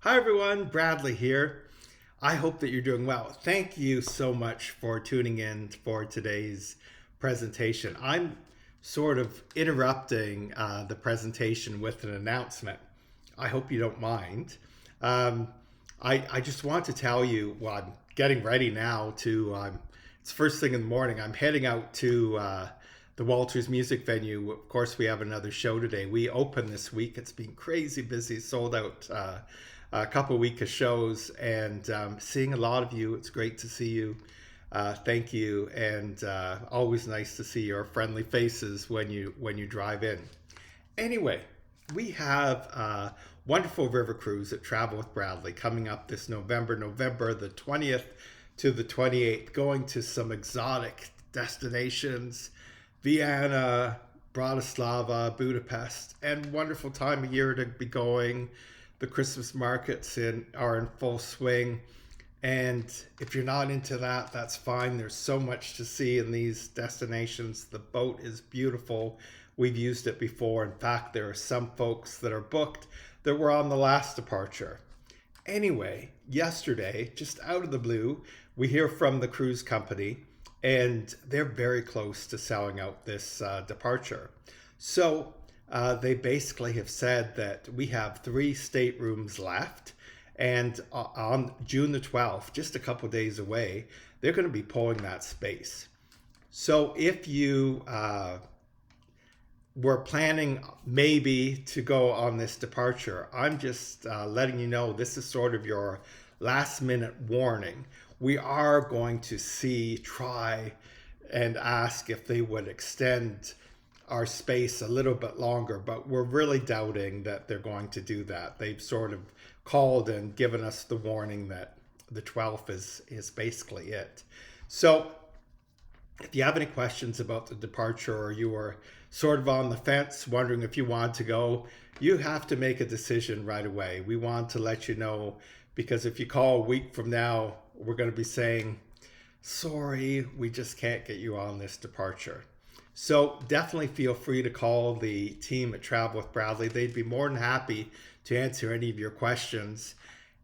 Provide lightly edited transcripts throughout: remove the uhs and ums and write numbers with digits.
Hi everyone, Bradley here. I hope that you're doing well. Thank you so much for tuning in for today's presentation. I'm sort of interrupting the presentation with an announcement. I hope you don't mind. Um, I just want to tell you, well, I'm getting ready now it's first thing in the morning. I'm heading out to the Walters Music Venue. Of course, we have another show today. We open this week. It's been crazy busy, sold out a couple week of shows, and seeing a lot of you. It's great to see you. Thank you, and always nice to see your friendly faces when you drive in. Anyway, we have a wonderful river cruise at Travel with Bradley coming up this November the 20th to the 28th, going to some exotic destinations, Vienna, Bratislava, Budapest, and wonderful time of year to be going. The Christmas markets are in full swing. And if you're not into that, that's fine. There's so much to see in these destinations. The boat is beautiful. We've used it before. In fact, there are some folks that are booked that were on the last departure. Anyway, yesterday, just out of the blue, we hear from the cruise company, and they're very close to selling out this departure. So they basically have said that we have 3 staterooms left. And on June the 12th, just a couple days away, they're going to be pulling that space. So if you were planning maybe to go on this departure, I'm just letting you know this is sort of your last minute warning. We are going to try and ask if they would extend our space a little bit longer, but we're really doubting that they're going to do that. They've sort of called and given us the warning that the 12th is basically it. So if you have any questions about the departure, or you are sort of on the fence wondering if you want to go, you have to make a decision right away. We want to let you know, because if you call a week from now, we're going to be saying, sorry, we just can't get you on this departure. So definitely feel free to call the team at Travel with Bradley. They'd be more than happy to answer any of your questions.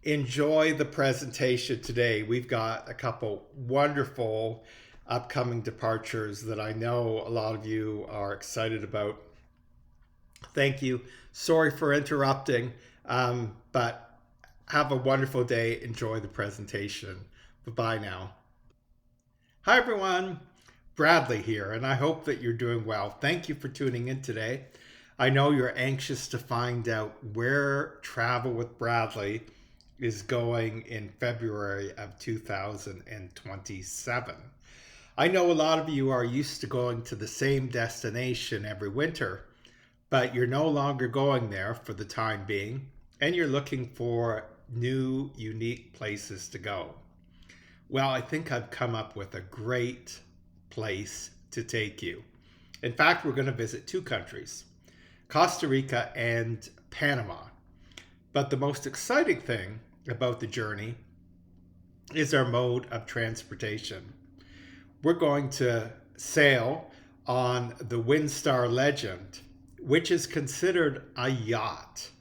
Enjoy the presentation today. We've got a couple wonderful upcoming departures that I know a lot of you are excited about. Thank you. Sorry for interrupting, but have a wonderful day. Enjoy the presentation. Bye-bye now. Hi, everyone. Bradley here, and I hope that you're doing well. Thank you for tuning in today. I know you're anxious to find out where Travel with Bradley is going in February of 2027. I know a lot of you are used to going to the same destination every winter, but you're no longer going there for the time being, and you're looking for new, unique places to go. Well, I think I've come up with a great place to take you. In fact, we're going to visit 2 countries, Costa Rica and Panama. But the most exciting thing about the journey is our mode of transportation. We're going to sail on the Windstar Legend, which is considered a yacht.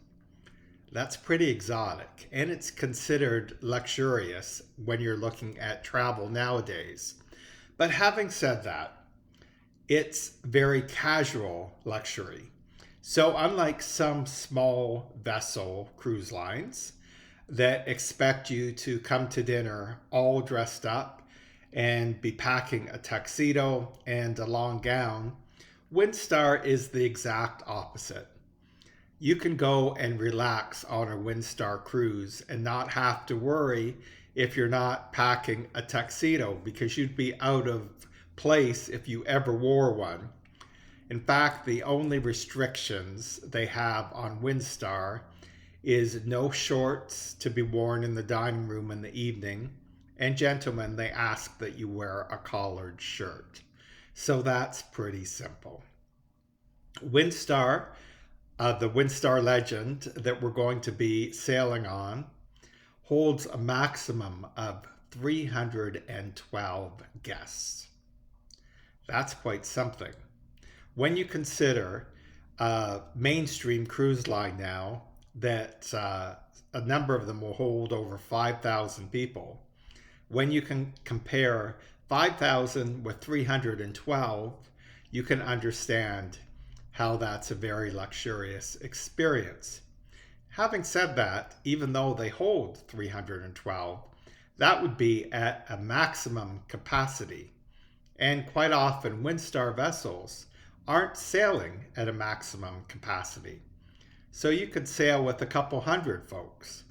That's pretty exotic, and it's considered luxurious when you're looking at travel nowadays. But having said that, it's very casual luxury. So unlike some small vessel cruise lines that expect you to come to dinner all dressed up and be packing a tuxedo and a long gown, Windstar is the exact opposite. You can go and relax on a Windstar cruise and not have to worry if you're not packing a tuxedo, because you'd be out of place if you ever wore one. In fact, the only restrictions they have on Windstar is no shorts to be worn in the dining room in the evening, and gentlemen, they ask that you wear a collared shirt. So that's pretty simple. Windstar, the Windstar Legend that we're going to be sailing on, holds a maximum of 312 guests. That's quite something. When you consider a mainstream cruise line now that a number of them will hold over 5,000 people. When you can compare 5,000 with 312, you can understand how that's a very luxurious experience. Having said that, even though they hold 312, that would be at a maximum capacity. And quite often, Windstar vessels aren't sailing at a maximum capacity. So you could sail with a couple hundred folks,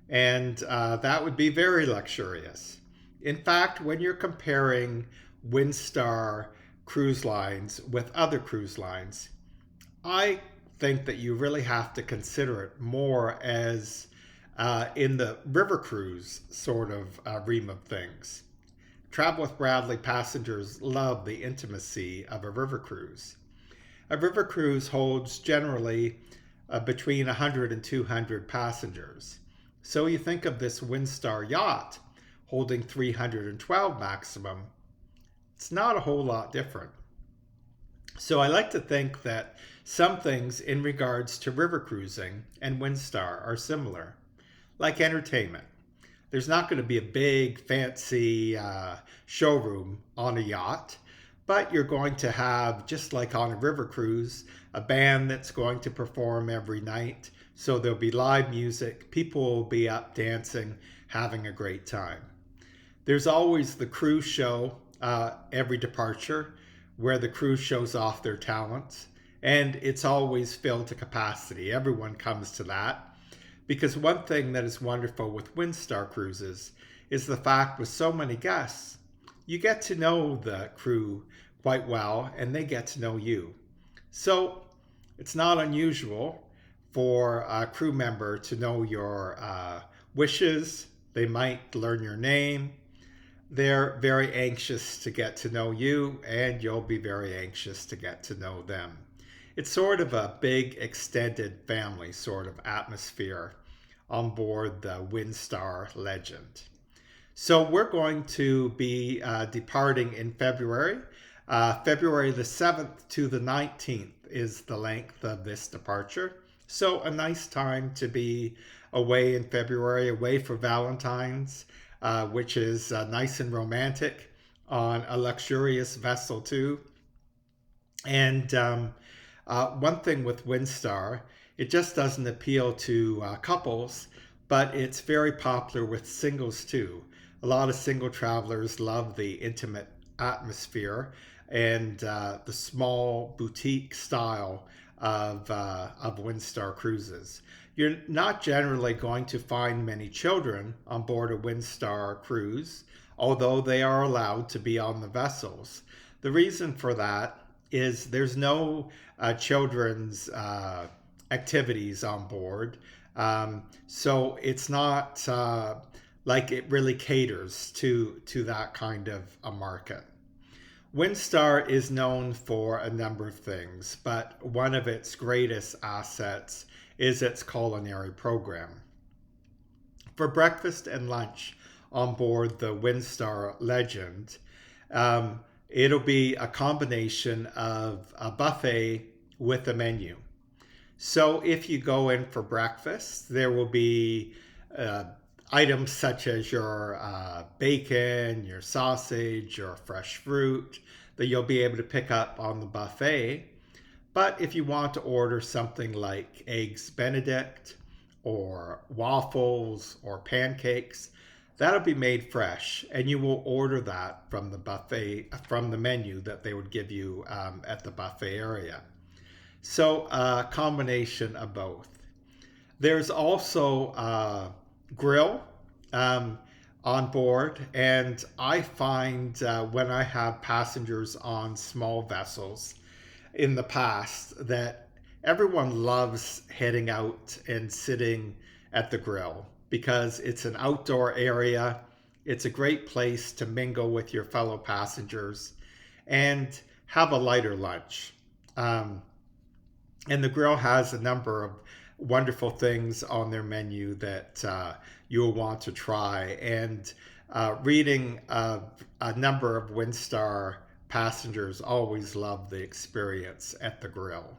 and that would be very luxurious. In fact, when you're comparing Windstar cruise lines with other cruise lines, I think that you really have to consider it more as in the river cruise sort of realm of things. Travel with Bradley passengers love the intimacy of a river cruise. A river cruise holds generally between 100 and 200 passengers. So you think of this Windstar yacht holding 312 maximum, it's not a whole lot different. So I like to think that some things in regards to river cruising and Windstar are similar, like entertainment. There's not going to be a big fancy showroom on a yacht, but you're going to have, just like on a river cruise, a band that's going to perform every night. So there'll be live music, people will be up dancing, having a great time. There's always the cruise show every departure, where the crew shows off their talents, and it's always filled to capacity. Everyone comes to that, because one thing that is wonderful with Windstar cruises is the fact with so many guests, you get to know the crew quite well, and they get to know you. So it's not unusual for a crew member to know your wishes. They might learn your name. They're very anxious to get to know you, and you'll be very anxious to get to know them. It's sort of a big extended family sort of atmosphere on board the Windstar Legend. So we're going to be departing in February. February the 7th to the 19th is the length of this departure. So a nice time to be away in February, away for Valentine's, which is nice and romantic on a luxurious vessel too. And one thing with Windstar, it just doesn't appeal to couples, but it's very popular with singles too. A lot of single travelers love the intimate atmosphere and the small boutique style of Windstar cruises. You're not generally going to find many children on board a Windstar cruise, although they are allowed to be on the vessels. The reason for that is there's no children's activities on board. So it's not like it really caters to that kind of a market. Windstar is known for a number of things, but one of its greatest assets is its culinary program. For breakfast and lunch on board the Windstar Legend, it'll be a combination of a buffet with a menu. So if you go in for breakfast, there will be items such as your bacon, your sausage, your fresh fruit that you'll be able to pick up on the buffet. But if you want to order something like eggs Benedict or waffles or pancakes, that'll be made fresh, and you will order that from the buffet, from the menu that they would give you at the buffet area. So a combination of both. There's also a grill on board, and I find when I have passengers on small vessels in the past that everyone loves heading out and sitting at the grill because it's an outdoor area. It's a great place to mingle with your fellow passengers and have a lighter lunch. And the grill has a number of wonderful things on their menu that you'll want to try. And reading a number of Windstar passengers always love the experience at the grill.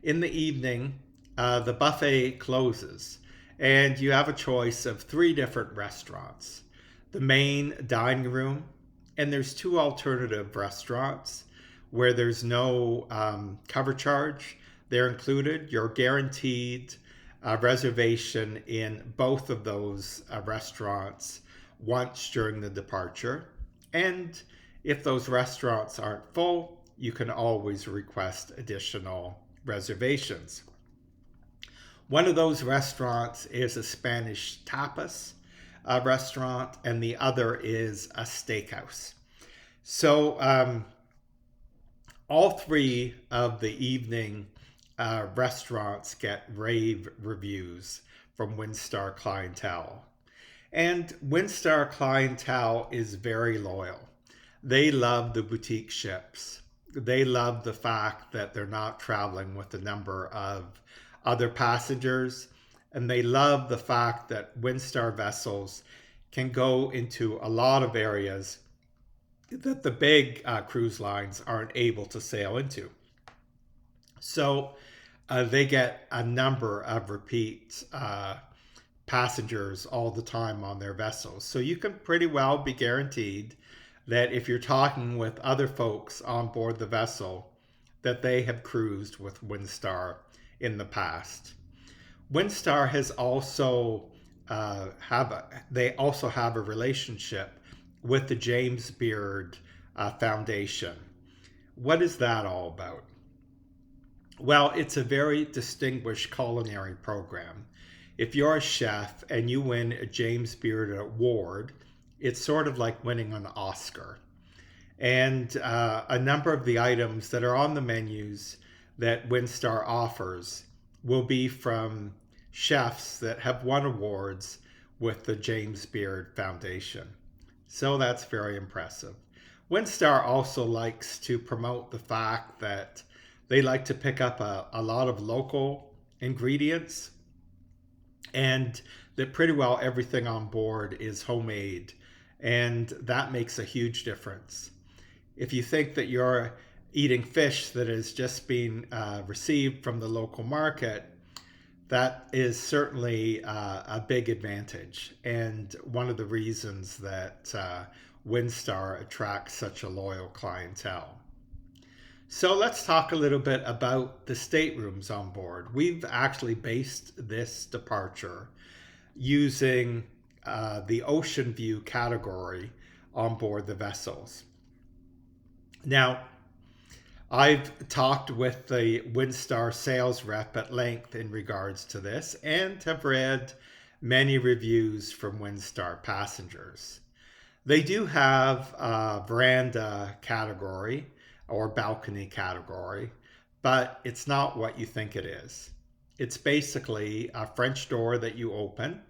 In the evening, the buffet closes, And you have a choice of 3 different restaurants: the main dining room, and there's 2 alternative restaurants where there's no cover charge. They're included. You're guaranteed a reservation in both of those restaurants once during the departure. And if those restaurants aren't full, you can always request additional reservations. One of those restaurants is a Spanish tapas restaurant, and the other is a steakhouse. So all 3 of the evening restaurants get rave reviews from Windstar clientele. And Windstar clientele is very loyal. They love the boutique ships. They love the fact that they're not traveling with a number of other passengers. And they love the fact that Windstar vessels can go into a lot of areas that the big cruise lines aren't able to sail into. So they get a number of repeat passengers all the time on their vessels. So you can pretty well be guaranteed that if you're talking with other folks on board the vessel, that they have cruised with Windstar in the past. Windstar has also have a relationship with the James Beard Foundation. What is that all about? Well, it's a very distinguished culinary program. If you're a chef and you win a James Beard Award, it's sort of like winning an Oscar. And a number of the items that are on the menus that Windstar offers will be from chefs that have won awards with the James Beard Foundation. So that's very impressive. Windstar also likes to promote the fact that they like to pick up a lot of local ingredients, and that pretty well everything on board is homemade, and that makes a huge difference. If you think that you're eating fish that is just being received from the local market, that is certainly a big advantage, and one of the reasons that Windstar attracts such a loyal clientele. So let's talk a little bit about the staterooms on board. We've actually based this departure using the ocean view category on board the vessels. Now, I've talked with the Windstar sales rep at length in regards to this and have read many reviews from Windstar passengers. They do have a veranda category or balcony category, but it's not what you think it is. It's basically a French door that you open,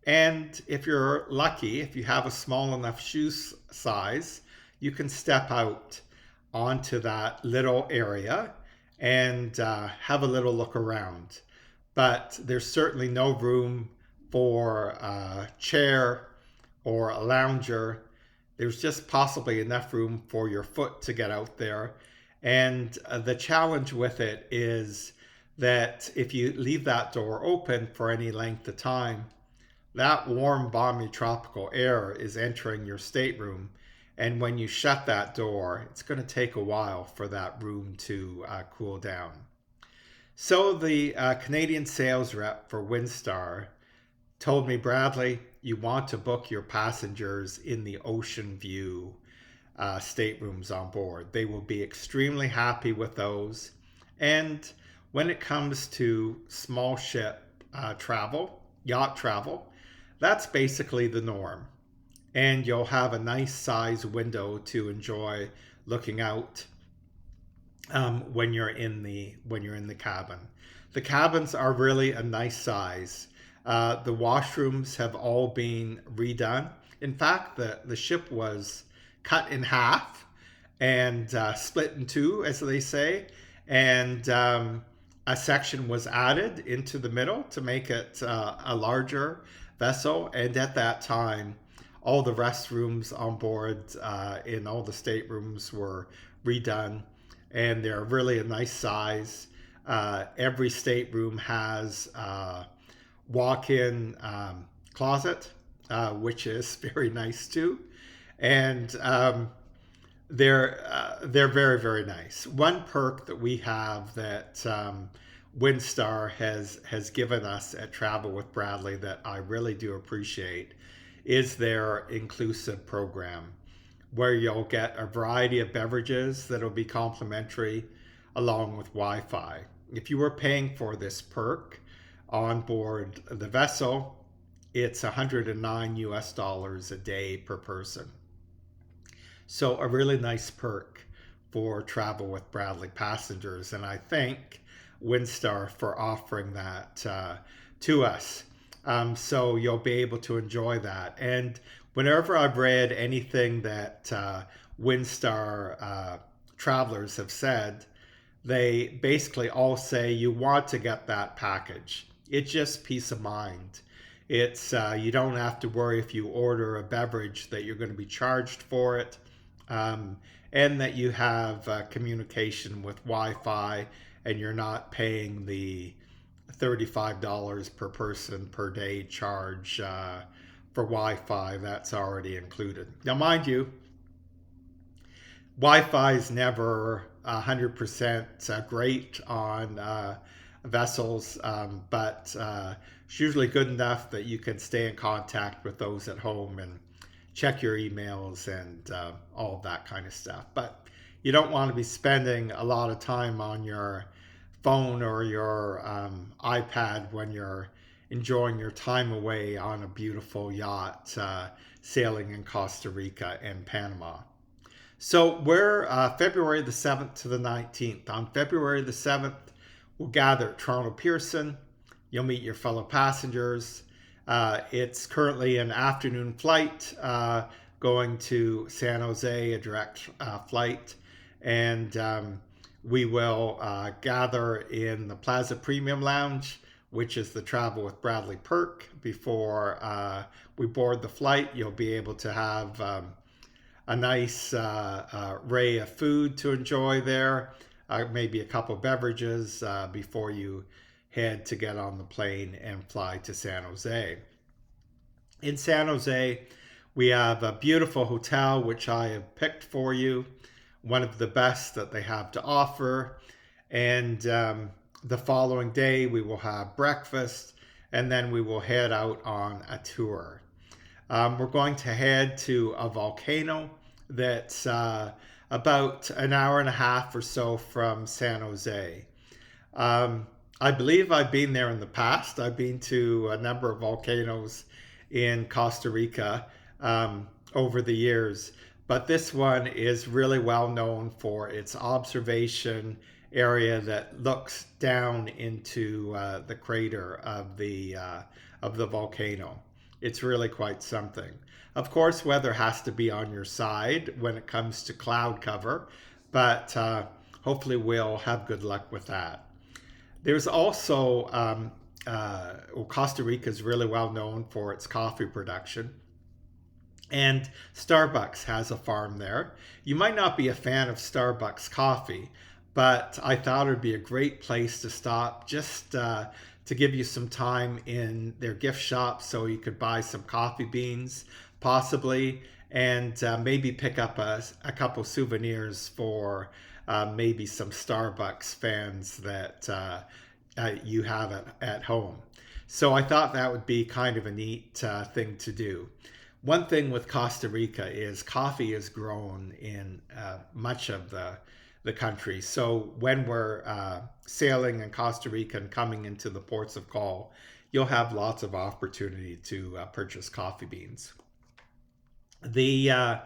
and if you're lucky, if you have a small enough shoe size, you can step out onto that little area and have a little look around. But there's certainly no room for a chair or a lounger. There's just possibly enough room for your foot to get out there. And the challenge with it is that if you leave that door open for any length of time, that warm, balmy tropical air is entering your stateroom. And when you shut that door, it's going to take a while for that room to cool down. So the Canadian sales rep for Windstar told me, Bradley, you want to book your passengers in the ocean view staterooms on board. They will be extremely happy with those. And when it comes to small ship travel, yacht travel, that's basically the norm. And you'll have a nice size window to enjoy looking out when you're in the cabin. The cabins are really a nice size. The washrooms have all been redone. In fact, the ship was cut in half and split in two, as they say, and a section was added into the middle to make it a larger vessel. And at that time, all the restrooms on board in all the staterooms were redone, and they're really a nice size. Every stateroom has walk-in closet, which is very nice too. And they're very very nice. One perk that we have that Windstar has given us at Travel with Bradley that I really do appreciate is their inclusive program, where you'll get a variety of beverages that'll be complimentary along with Wi-Fi. If you were paying for this perk on board the vessel, it's 109 US dollars a day per person. So a really nice perk for Travel with Bradley passengers, and I thank Windstar for offering that to us. So you'll be able to enjoy that. And whenever I've read anything that Windstar travelers have said, they basically all say you want to get that package. It's just peace of mind. It's you don't have to worry if you order a beverage that you're going to be charged for it, and that you have communication with Wi-Fi, and you're not paying the $35 per person per day charge for Wi-Fi. That's already included. Now, mind you, Wi-Fi is never 100% great on vessels, but it's usually good enough that you can stay in contact with those at home and check your emails and all of that kind of stuff. But you don't want to be spending a lot of time on your phone or your iPad when you're enjoying your time away on a beautiful yacht sailing in Costa Rica and Panama. So we're February the 7th to the 19th. On February the 7th, we'll gather at Toronto Pearson. You'll meet your fellow passengers. It's currently an afternoon flight going to San Jose, a direct flight. And we will gather in the Plaza Premium Lounge, which is the Travel with Bradley perk. Before we board the flight, you'll be able to have a nice array of food to enjoy there, maybe a couple beverages before you head to get on the plane and fly to San Jose. In San Jose, we have a beautiful hotel which I have picked for you, one of the best that they have to offer. And the following day, we will have breakfast, and then we will head out on a tour. We're going to head to a volcano that's about an hour and a half or so from San Jose. I believe I've been there in the past. I've been to a number of volcanoes in Costa Rica over the years, but this one is really well known for its observation area that looks down into the crater of the volcano. It's really quite something. Of course, weather has to be on your side when it comes to cloud cover, but hopefully we'll have good luck with that. There's also, Costa Rica is really well known for its coffee production. And Starbucks has a farm there. You might not be a fan of Starbucks coffee, but I thought it would be a great place to stop just to give you some time in their gift shop so you could buy some coffee beans, possibly, and maybe pick up a couple souvenirs for maybe some Starbucks fans that you have at home. So I thought that would be kind of a neat thing to do. One thing with Costa Rica is coffee is grown in much of the country. So when we're sailing in Costa Rica and coming into the ports of call, you'll have lots of opportunity to purchase coffee beans. We'll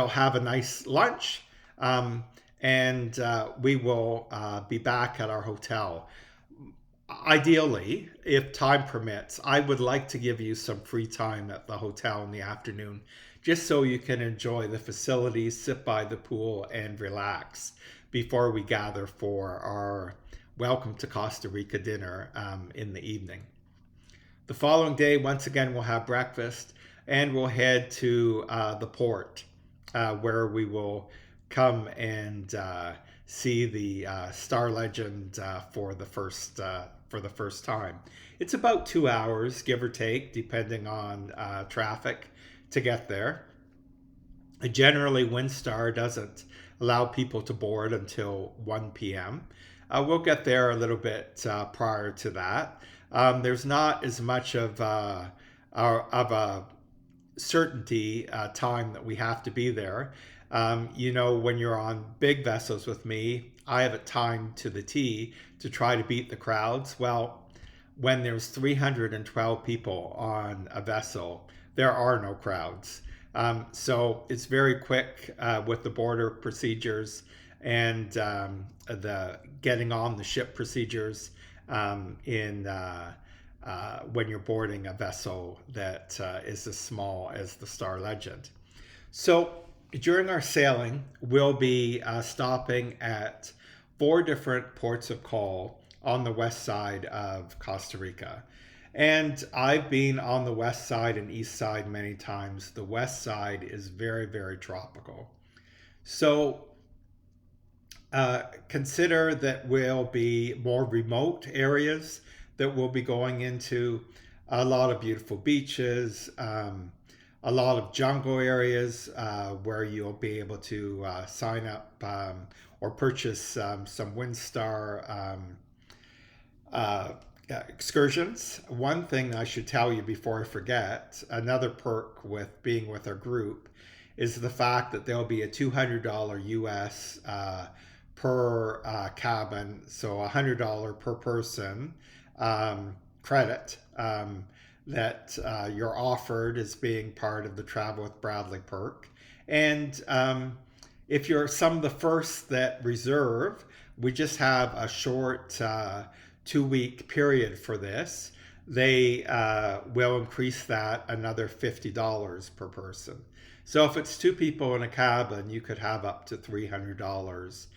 have a nice lunch, and we will be back at our hotel. Ideally, if time permits, I would like to give you some free time at the hotel in the afternoon, just so you can enjoy the facilities, sit by the pool, and relax before we gather for our Welcome to Costa Rica dinner in the evening. The following day, once again, we'll have breakfast, and we'll head to the port where we will come and see the Star Legend for the first for the first time. It's about 2 hours, give or take, depending on traffic to get there. Generally, Windstar doesn't allow people to board until 1 p.m. We'll get there a little bit prior to that. There's not as much of a certainty time that we have to be there. When you're on big vessels with me, I have it timed to the T to try to beat the crowds. Well, when there's 312 people on a vessel, there are no crowds. So it's very quick with the border procedures and the getting on the ship procedures in when you're boarding a vessel that is as small as the Star Legend. So during our sailing, we'll be stopping at 4 different ports of call on the west side of Costa Rica. And I've been on the west side and east side many times. The west side is very, very tropical. So consider that we'll be more remote areas that we'll be going into, a lot of beautiful beaches, a lot of jungle areas where you'll be able to sign up or purchase some Windstar excursions. One thing I should tell you before I forget, another perk with being with our group is the fact that there'll be a $200 US per cabin, so $100 per person credit that you're offered as being part of the Travel with Bradley perk. And if you're some of the first that reserve, we just have a short 2-week period for this. They will increase that another $50 per person. So if it's 2 people in a cabin, you could have up to $300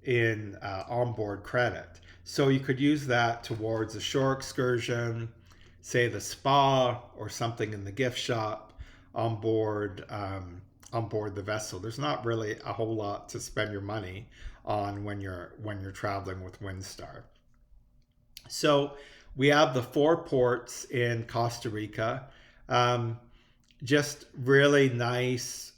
in onboard credit. So you could use that towards a shore excursion, say the spa or something in the gift shop on board the vessel. There's not really a whole lot to spend your money on when you're traveling with Windstar. So we have the 4 ports in Costa Rica. Just really nice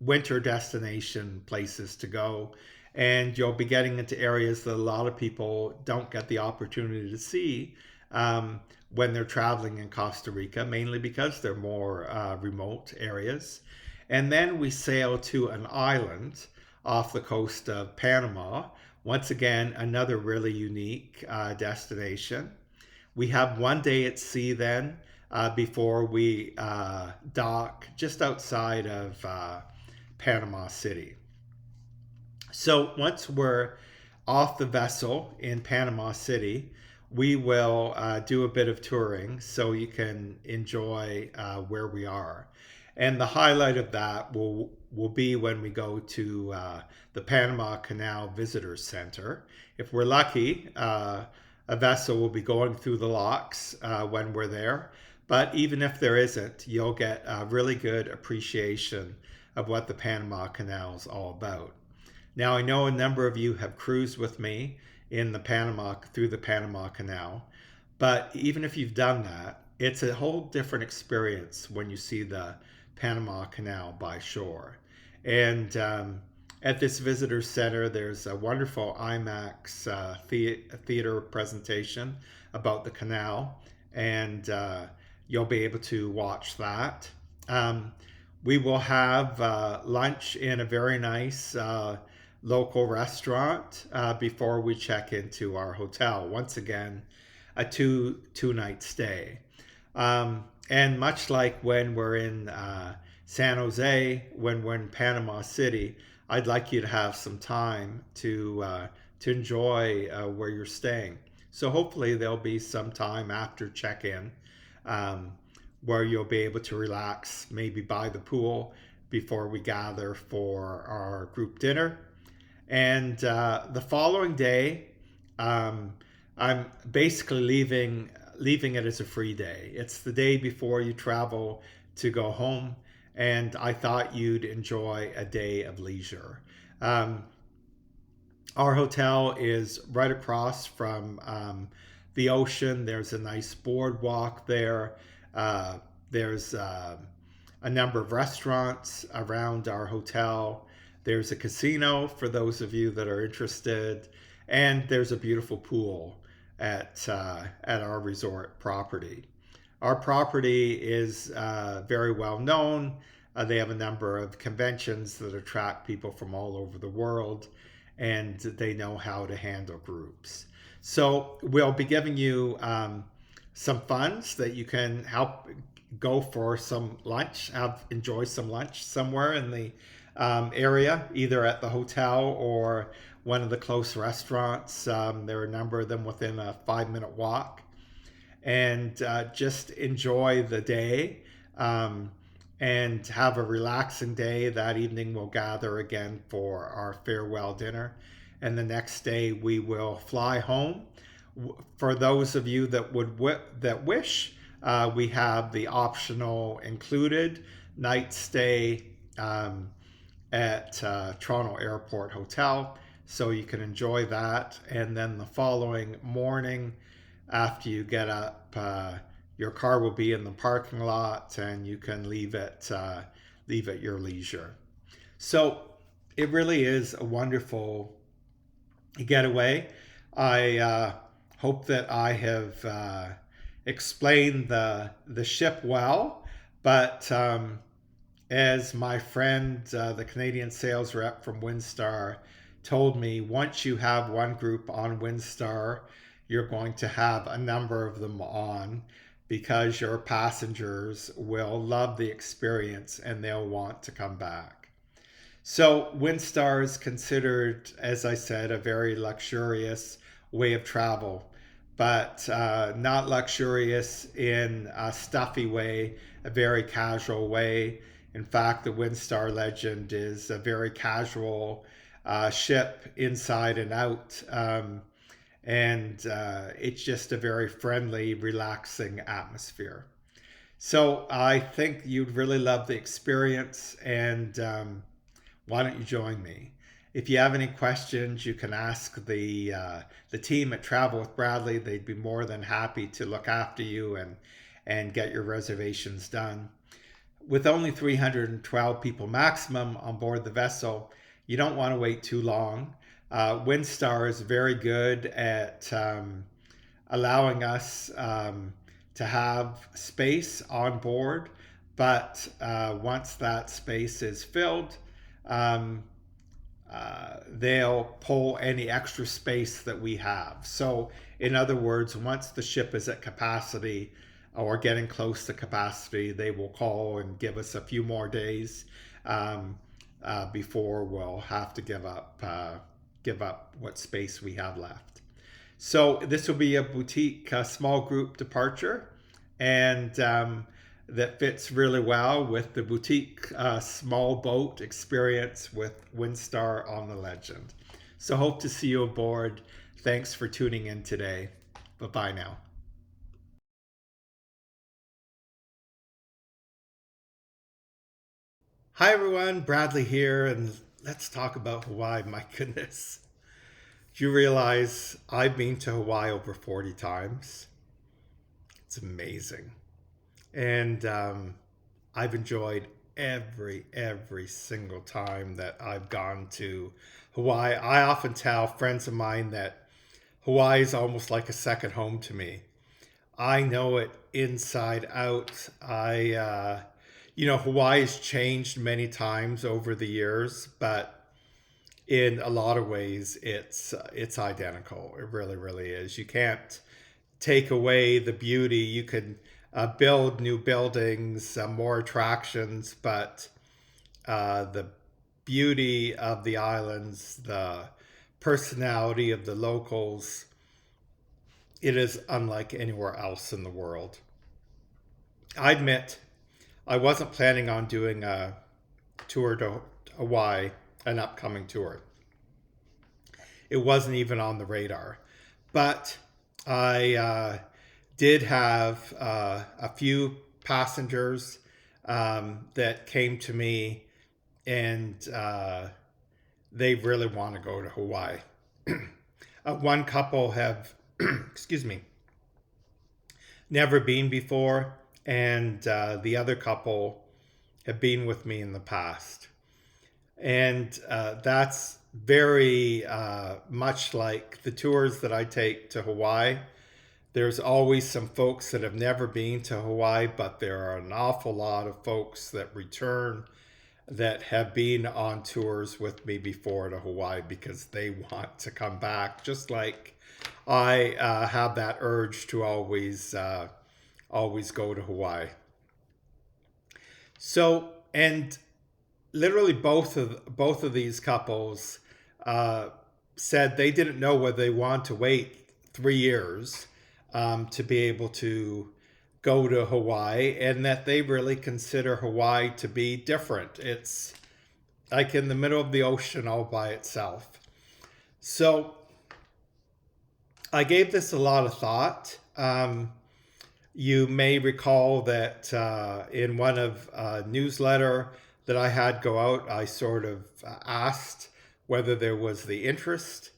winter destination places to go. And you'll be getting into areas that a lot of people don't get the opportunity to see when they're traveling in Costa Rica, mainly because they're more remote areas. And then we sail to an island off the coast of Panama. Once again, another really unique destination. We have 1 day at sea then before we dock just outside of Panama City. So once we're off the vessel in Panama City, we will do a bit of touring so you can enjoy where we are. And the highlight of that will be when we go to the Panama Canal Visitor Center. If we're lucky, a vessel will be going through the locks when we're there. But even if there isn't, you'll get a really good appreciation of what the Panama Canal is all about. Now, I know a number of you have cruised with me through the Panama Canal, but even if you've done that, it's a whole different experience when you see the Panama Canal by shore. And at this visitor center, there's a wonderful IMAX theater presentation about the canal, and you'll be able to watch that. We will have lunch in a very nice local restaurant before we check into our hotel. Once again, a two-night stay. And much like when we're in San Jose, when we're in Panama City, I'd like you to have some time to enjoy where you're staying. So hopefully there'll be some time after check-in where you'll be able to relax, maybe by the pool before we gather for our group dinner. And the following day, I'm basically leaving it as a free day. It's the day before you travel to go home, and I thought you'd enjoy a day of leisure. Our hotel is right across from the ocean. There's a nice boardwalk there. Uh, there's a number of restaurants around our hotel. There's a casino for those of you that are interested, and there's a beautiful pool at our resort property. Our property is very well known. They have a number of conventions that attract people from all over the world, and they know how to handle groups. So we'll be giving you some funds that you can help go for some lunch, enjoy some lunch somewhere in the area, either at the hotel or one of the close restaurants. There are a number of them within a 5-minute walk, and just enjoy the day and have a relaxing day. That evening, we'll gather again for our farewell dinner, and the next day we will fly home. For those of you that that wish, we have the optional included night stay at Toronto Airport Hotel, so you can enjoy that. And then the following morning, after you get up, your car will be in the parking lot, and you can leave at your leisure. So it really is a wonderful getaway. I hope that I have explained the ship well, but as my friend, the Canadian sales rep from Windstar, told me, once you have one group on Windstar, you're going to have a number of them on, because your passengers will love the experience and they'll want to come back. So Windstar is considered, as I said, a very luxurious way of travel, but not luxurious in a stuffy way, a very casual way. In fact, the Windstar Legend is a very casual ship inside and out. And it's just a very friendly, relaxing atmosphere. So I think you'd really love the experience, and why don't you join me? If you have any questions, you can ask the team at Travel with Bradley. They'd be more than happy to look after you and get your reservations done. With only 312 people maximum on board the vessel, you don't want to wait too long. Windstar is very good at allowing us to have space on board, but once that space is filled, they'll pull any extra space that we have. So, in other words, once the ship is at capacity or getting close to capacity, they will call and give us a few more days before we'll have to give up what space we have left. So this will be a boutique small group departure, and that fits really well with the boutique small boat experience with Windstar on the Legend. So hope to see you aboard. Thanks for tuning in today. Bye-bye now. Hi everyone, Bradley here, and let's talk about Hawaii. My goodness. Do you realize I've been to Hawaii over 40 times? It's amazing. And I've enjoyed every single time that I've gone to Hawaii. I often tell friends of mine that Hawaii is almost like a second home to me. I know it inside out. Hawaii's changed many times over the years, but in a lot of ways, it's identical. It really is. You can't take away the beauty. You could build new buildings, more attractions, but the beauty of the islands, the personality of the locals, it is unlike anywhere else in the world. I admit, I wasn't planning on doing a tour to Hawaii, an upcoming tour. It wasn't even on the radar. But I did have a few passengers that came to me, and they really want to go to Hawaii. One couple have, excuse me, never been before, and the other couple have been with me in the past. And that's very much like the tours that I take to Hawaii. There's always some folks that have never been to Hawaii, but there are an awful lot of folks that return that have been on tours with me before to Hawaii because they want to come back, just like I have that urge to always go to Hawaii. So, and literally both of these couples uh, said they didn't know whether they want to wait 3 years to be able to go to Hawaii, and that they really consider Hawaii to be different. It's like in the middle of the ocean all by itself. So I gave this a lot of thought. You may recall that in one of newsletter that I had go out, I sort of asked whether there was the interest,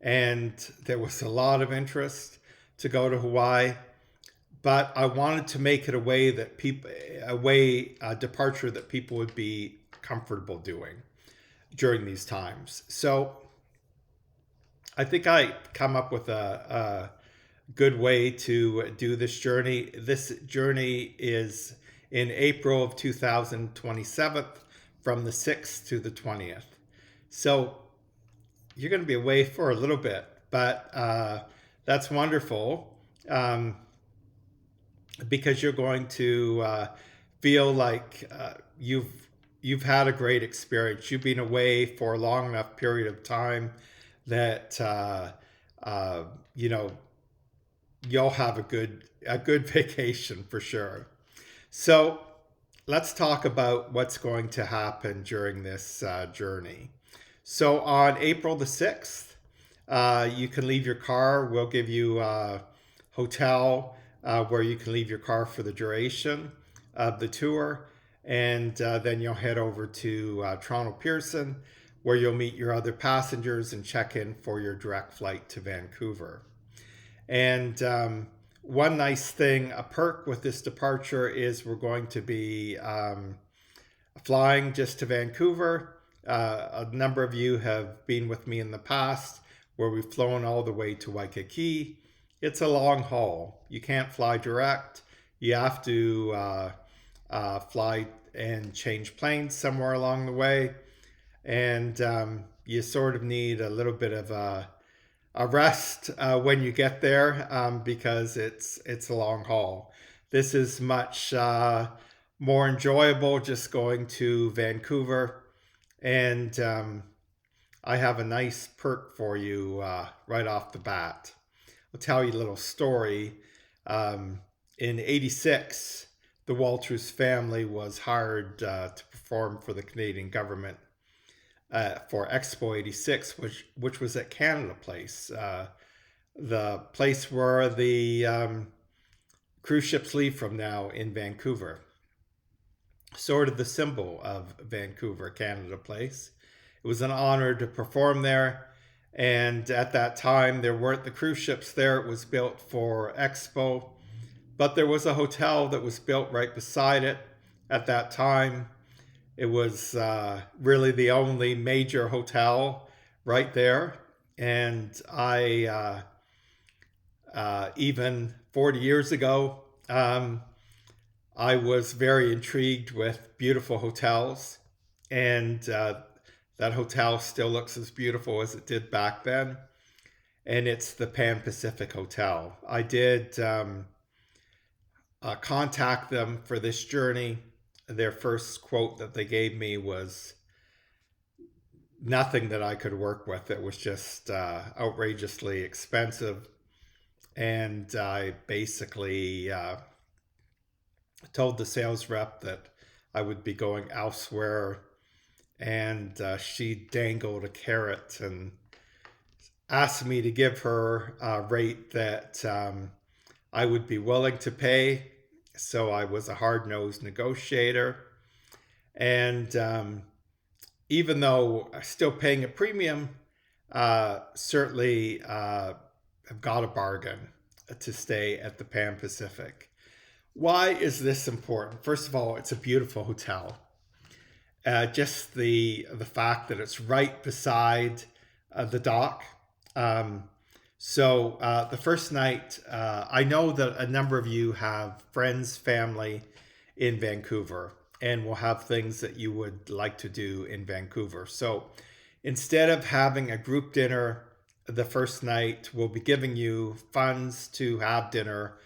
and there was a lot of interest to go to Hawaii. But I wanted to make it a departure that people would be comfortable doing during these times. So I think I come up with a good way to do this journey. This journey is in April of 2027 from the 6th to the 20th. So you're going to be away for a little bit, but that's wonderful because you're going to feel like you've had a great experience. You've been away for a long enough period of time that you know, you'll have a good vacation for sure. So let's talk about what's going to happen during this journey. So on April the 6th, you can leave your car. We'll give you a hotel where you can leave your car for the duration of the tour. And then you'll head over to Toronto Pearson, where you'll meet your other passengers and check in for your direct flight to Vancouver. And one nice thing, a perk with this departure is we're going to be flying just to Vancouver. A number of you have been with me in the past where we've flown all the way to Waikiki. It's a long haul. You can't fly direct. You have to fly and change planes somewhere along the way. And you sort of need a little bit of a rest when you get there because it's a long haul. This is much more enjoyable just going to Vancouver. And I have a nice perk for you right off the bat. I'll tell you a little story. In '86, the Walters family was hired to perform for the Canadian government for Expo '86, which was at Canada Place, the place where the cruise ships leave from now in Vancouver. Sort of the symbol of Vancouver, Canada Place. It was an honor to perform there. And at that time, there weren't the cruise ships there. It was built for Expo. But there was a hotel that was built right beside it at that time. It was really the only major hotel right there. And I, even 40 years ago, I was very intrigued with beautiful hotels. And that hotel still looks as beautiful as it did back then. And it's the Pan Pacific Hotel. I did contact them for this journey. Their first quote that they gave me was nothing that I could work with. It was just outrageously expensive. And I basically told the sales rep that I would be going elsewhere. And she dangled a carrot and asked me to give her a rate that I would be willing to pay. So I was a hard-nosed negotiator. And even though I'm still paying a premium, certainly have got a bargain to stay at the Pan Pacific. Why is this important? First of all, it's a beautiful hotel. Just the fact that it's right beside the dock. Um, the first night, I know that a number of you have friends, family in Vancouver, and will have things that you would like to do in Vancouver. So instead of having a group dinner the first night, we'll be giving you funds to have dinner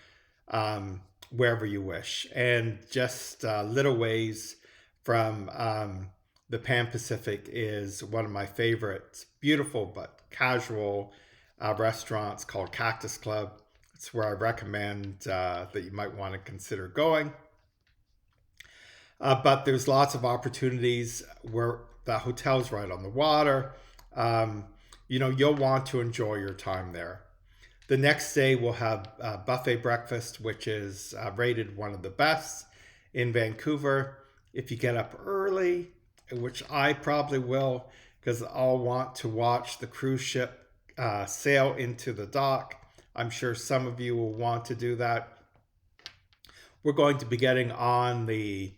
wherever you wish, and just little ways from the Pan Pacific is one of my favorites. Beautiful but casual restaurants called Cactus Club. It's where I recommend that you might want to consider going. But there's lots of opportunities where the hotel's right on the water. You'll want to enjoy your time there. The next day, we'll have buffet breakfast, which is rated one of the best in Vancouver. If you get up early, which I probably will, because I'll want to watch the cruise ship sail into the dock. I'm sure some of you will want to do that. We're going to be getting on the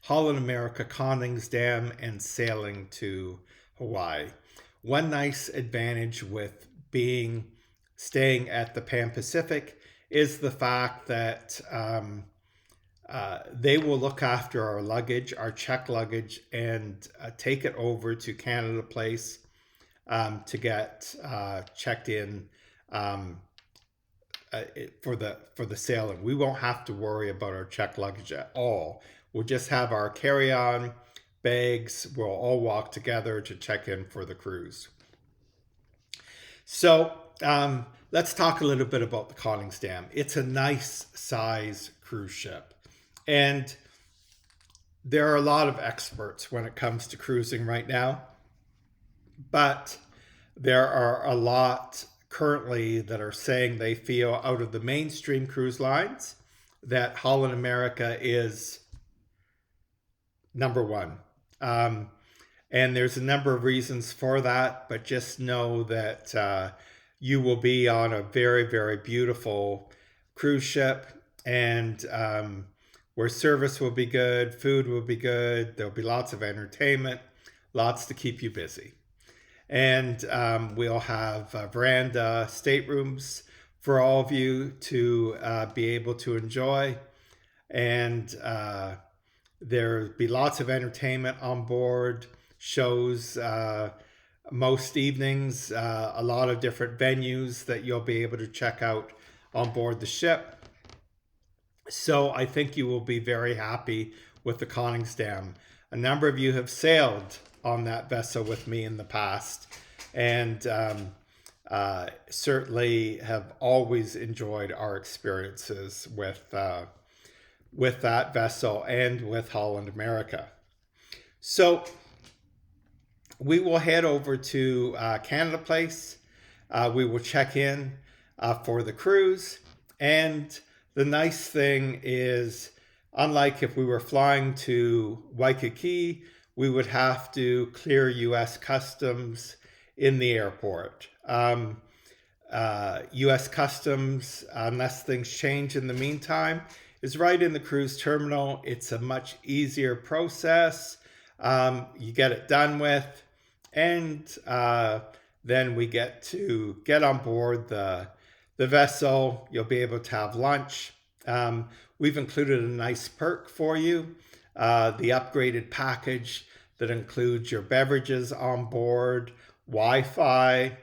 Holland America Connings Dam and sailing to Hawaii. One nice advantage with staying at the Pan Pacific is the fact that they will look after our luggage, our check luggage, and take it over to Canada Place to get checked in for the sailing. We won't have to worry about our check luggage at all. We'll just have our carry-on bags. We'll all walk together to check in for the cruise. So let's talk a little bit about the Connings Dam. It's a nice size cruise ship. And there are a lot of experts when it comes to cruising right now. But there are a lot currently that are saying they feel out of the mainstream cruise lines that Holland America is number one. And there's a number of reasons for that, but just know that you will be on a very, very beautiful cruise ship, and where service will be good, food will be good, there'll be lots of entertainment, lots to keep you busy. And we'll have veranda staterooms for all of you to be able to enjoy. And there'll be lots of entertainment on board, shows most evenings, a lot of different venues that you'll be able to check out on board the ship. So I think you will be very happy with the Connings Dam. A number of you have sailed on that vessel with me in the past, and certainly have always enjoyed our experiences with that vessel and with Holland America. So we will head over to Canada Place. We will check in for the cruise. And the nice thing is, unlike if we were flying to Waikiki, we would have to clear U.S. Customs in the airport. U.S. Customs, unless things change in the meantime, is right in the cruise terminal. It's a much easier process. You get it done with, and then we get to get on board the vessel. You'll be able to have lunch. We've included a nice perk for you, the upgraded package that includes your beverages on board, Wi-Fi.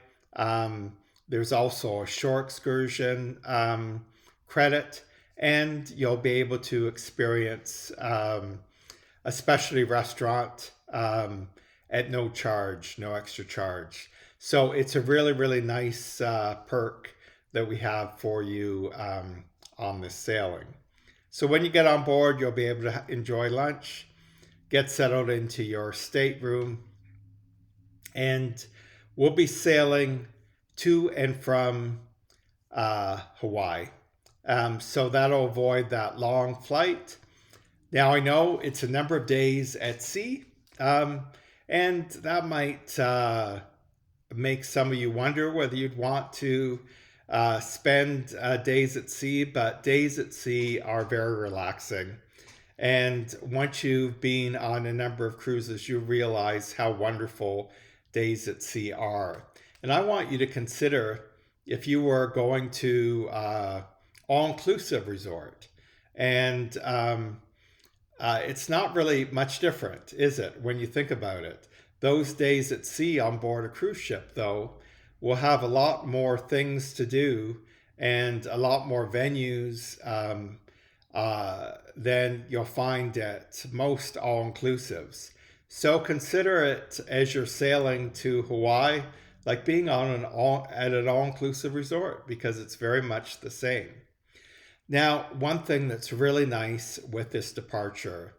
There's also a shore excursion credit, and you'll be able to experience a specialty restaurant at no charge, no extra charge. So it's a really, really nice perk that we have for you on this sailing. So when you get on board, you'll be able to enjoy lunch, get settled into your stateroom, and we'll be sailing to and from Hawaii. So that'll avoid that long flight. Now I know it's a number of days at sea, and that might make some of you wonder whether you'd want to spend days at sea, but days at sea are very relaxing. And once you've been on a number of cruises, you realize how wonderful days at sea are. And I want you to consider if you were going to all-inclusive resort, and it's not really much different, is it, when you think about it? Those days at sea on board a cruise ship, though, will have a lot more things to do and a lot more venues than you'll find at most all inclusives. So consider it as you're sailing to Hawaii like being on at an all inclusive resort, because it's very much the same. Now, one thing that's really nice with this departure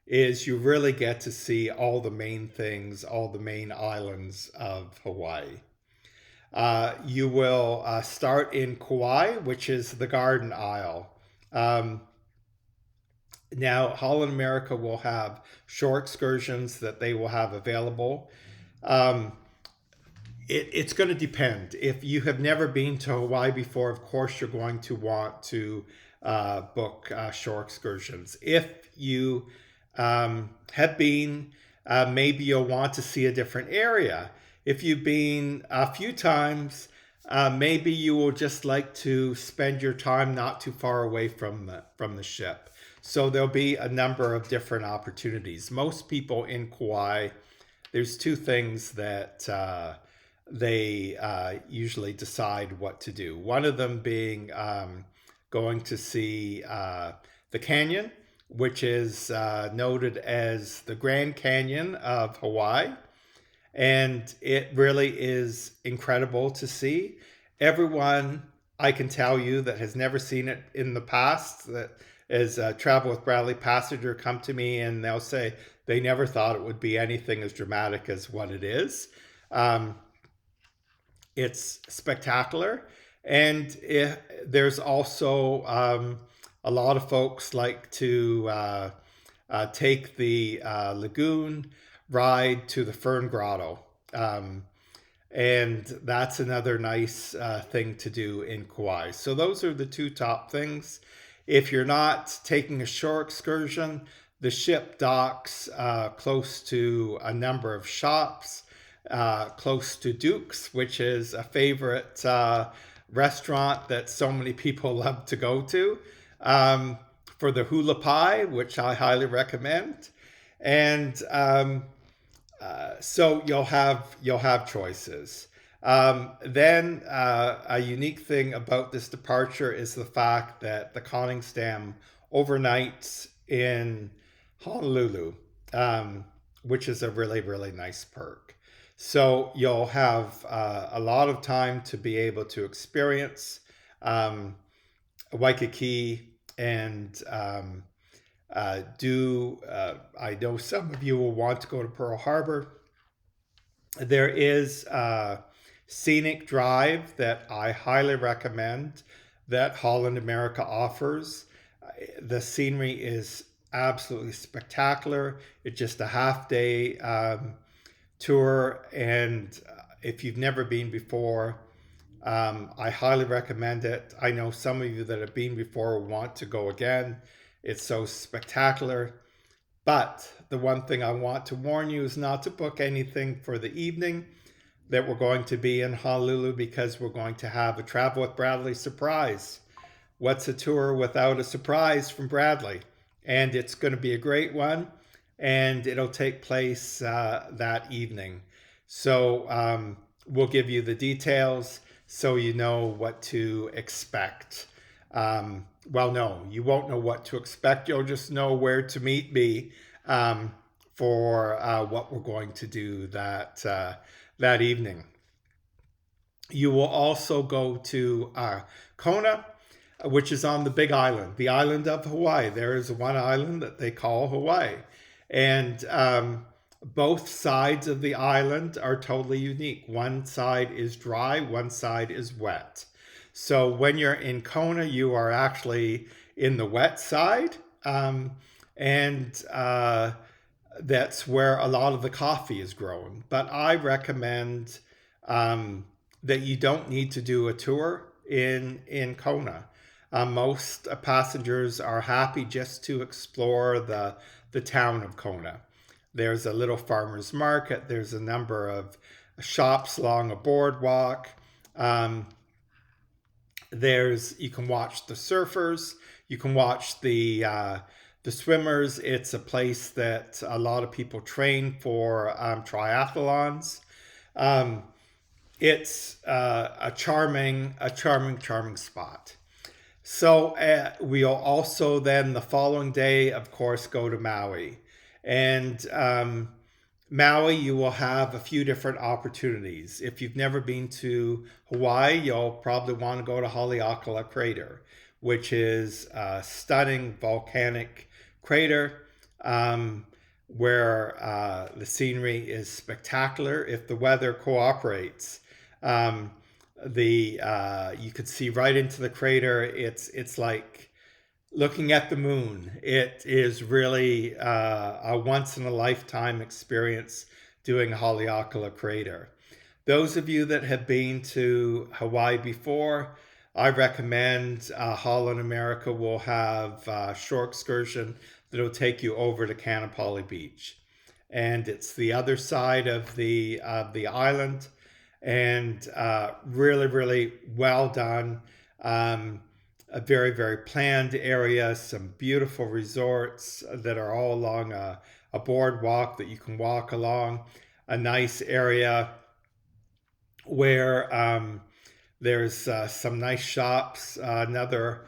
is you really get to see all the main things, all the main islands of Hawaii. You will start in Kauai, which is the Garden Isle. Now, Holland America will have shore excursions that they will have available. Um, it's going to depend. If you have never been to Hawaii before, of course, you're going to want to book shore excursions. If you have been, maybe you'll want to see a different area. If you've been a few times, maybe you will just like to spend your time not too far away from the ship. So there'll be a number of different opportunities. Most people in Kauai, there's two things that they usually decide what to do. One of them being going to see the canyon, which is noted as the Grand Canyon of Hawaii. And it really is incredible to see. Everyone, I can tell you, that has never seen it in the past, that as a Travel with Bradley passenger, come to me and they'll say they never thought it would be anything as dramatic as what it is. It's spectacular. And there's also a lot of folks like to take the lagoon ride to the Fern Grotto. And that's another nice thing to do in Kauai. So those are the two top things. If you're not taking a shore excursion, the ship docks close to a number of shops, close to Duke's, which is a favorite restaurant that so many people love to go to, for the hula pie, which I highly recommend. And so you'll have choices. Then a unique thing about this departure is the fact that the conning stem overnights in Honolulu, which is a really, really nice perk. So you'll have a lot of time to be able to experience Waikiki and I know some of you will want to go to Pearl Harbor. There is a scenic drive that I highly recommend that Holland America offers. The scenery is absolutely spectacular. It's just a half-day tour, and if you've never been before, I highly recommend it. I know some of you that have been before want to go again. It's so spectacular. But the one thing I want to warn you is not to book anything for the evening that we're going to be in Honolulu, because we're going to have a Travel with Bradley surprise. What's a tour without a surprise from Bradley? And it's going to be a great one, and it'll take place that evening. So we'll give you the details so you know what to expect. Well, no, you won't know what to expect. You'll just know where to meet me for what we're going to do that evening. You will also go to Kona, which is on the Big Island, the island of Hawaii. There is one island that they call Hawaii. And both sides of the island are totally unique. One side is dry, one side is wet. So when you're in Kona, you are actually in the wet side. And that's where a lot of the coffee is grown. But I recommend that you don't need to do a tour in Kona. Most passengers are happy just to explore the town of Kona. There's a little farmer's market. There's a number of shops along a boardwalk. Um, you can watch the surfers. You can watch the swimmers. It's a place that a lot of people train for triathlons. Um, it's charming spot. So we'll also then the following day, of course, go to Maui, and Maui, you will have a few different opportunities. If you've never been to Hawaii, you'll probably want to go to Haleakala Crater, which is a stunning volcanic crater where the scenery is spectacular. If the weather cooperates, um, the you could see right into the crater. It's like looking at the moon. It is really a once in a lifetime experience doing Haleakala Crater. Those of you that have been to Hawaii before, I recommend Holland America will have a shore excursion that'll take you over to Kanapali Beach. And it's the other side of the island, and really, really well done. Um, a very planned area, some beautiful resorts that are all along a boardwalk that you can walk along, a nice area where there's some nice shops, another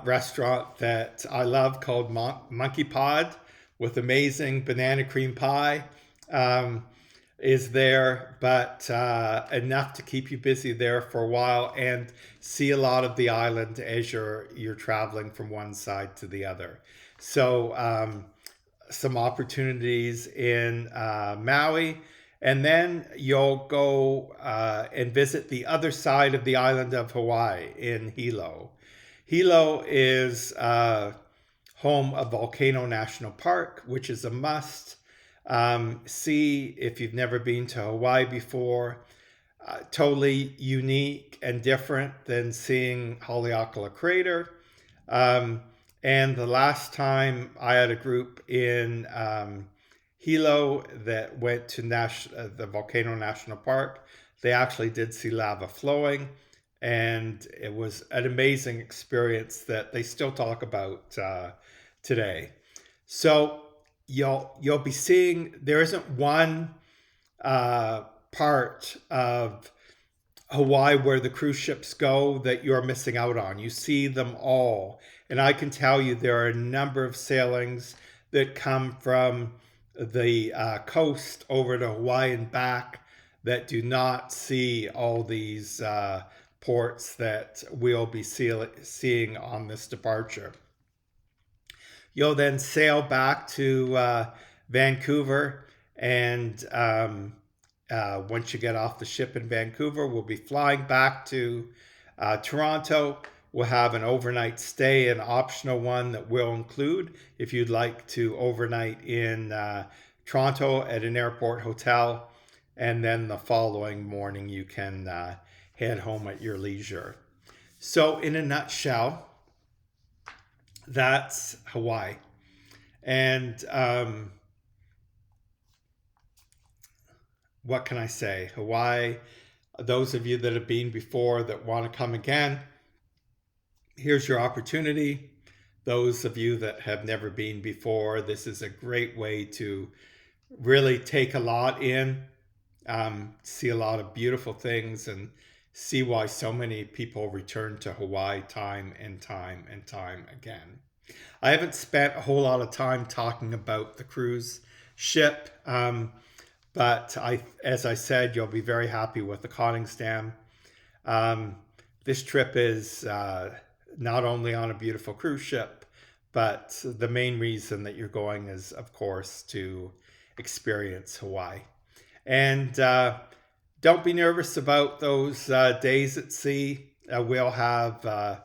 restaurant that I love called Monkey Pod with amazing banana cream pie. Is there, but enough to keep you busy there for a while and see a lot of the island as you're traveling from one side to the other. So some opportunities in Maui, and then you'll go and visit the other side of the island of Hawaii in Hilo. Hilo is home of Volcano National Park, which is a must. See if you've never been to Hawaii before. Totally unique and different than seeing Haleakala Crater. And the last time I had a group in Hilo that went to the Volcano National Park, they actually did see lava flowing, and it was an amazing experience that they still talk about today. So you'll be seeing there isn't one part of Hawaii where the cruise ships go that you're missing out on. You see them all, and I can tell you there are a number of sailings that come from the coast over to Hawaii and back that do not see all these ports that we'll be seeing on this departure. You'll then sail back to Vancouver, and once you get off the ship in Vancouver, we'll be flying back to Toronto. We'll have an overnight stay, an optional one that we'll include if you'd like to overnight in Toronto at an airport hotel. And then the following morning, you can head home at your leisure. So in a nutshell, that's Hawaii. And what can I say? Hawaii, those of you that have been before that want to come again, here's your opportunity. Those of you that have never been before, this is a great way to really take a lot in, see a lot of beautiful things, and see why so many people return to Hawaii time and time and time again. I haven't spent a whole lot of time talking about the cruise ship, but as I said, you'll be very happy with the Koningsdam. This trip is not only on a beautiful cruise ship, but the main reason that you're going is, of course, to experience Hawaii. And don't be nervous about those days at sea. We'll have,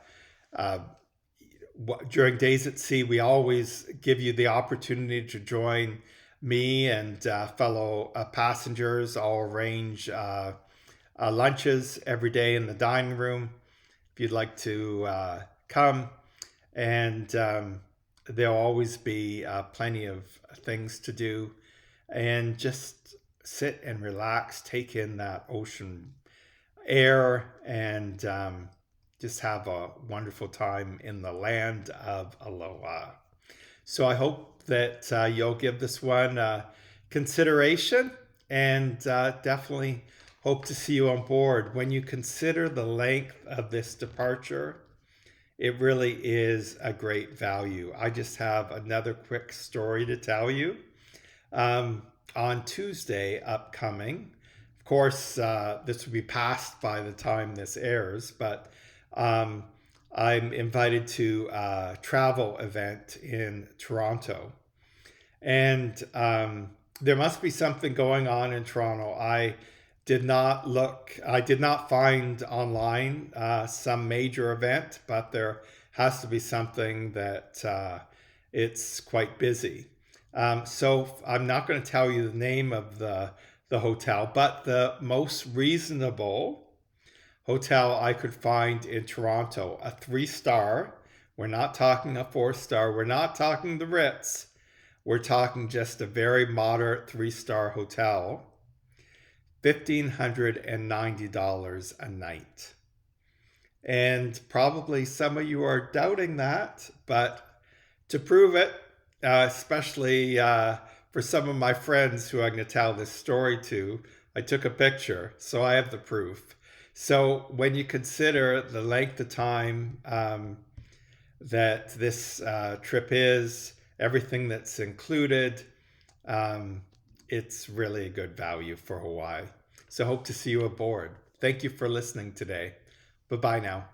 during days at sea, we always give you the opportunity to join me and fellow passengers. I'll arrange lunches every day in the dining room if you'd like to come. And there'll always be plenty of things to do. And just sit and relax, take in that ocean air, and just have a wonderful time in the land of Aloha. So I hope that you'll give this one consideration, and definitely hope to see you on board. When you consider the length of this departure, it really is a great value. I just have another quick story to tell you. On Tuesday upcoming, of course, this will be past by the time this airs, but um, I'm invited to a travel event in Toronto. And there must be something going on in Toronto. I did not find online some major event, but there has to be something that it's quite busy. So I'm not going to tell you the name of the hotel, but the most reasonable hotel I could find in Toronto, a 3-star. We're not talking a 4-star. We're not talking the Ritz. We're talking just a very moderate 3-star hotel, $1,590 a night. And probably some of you are doubting that, but to prove it, especially for some of my friends who I'm going to tell this story to, I took a picture, so I have the proof. So when you consider the length of time that this trip is, everything that's included, it's really a good value for Hawaii. So hope to see you aboard. Thank you for listening today. Bye-bye now.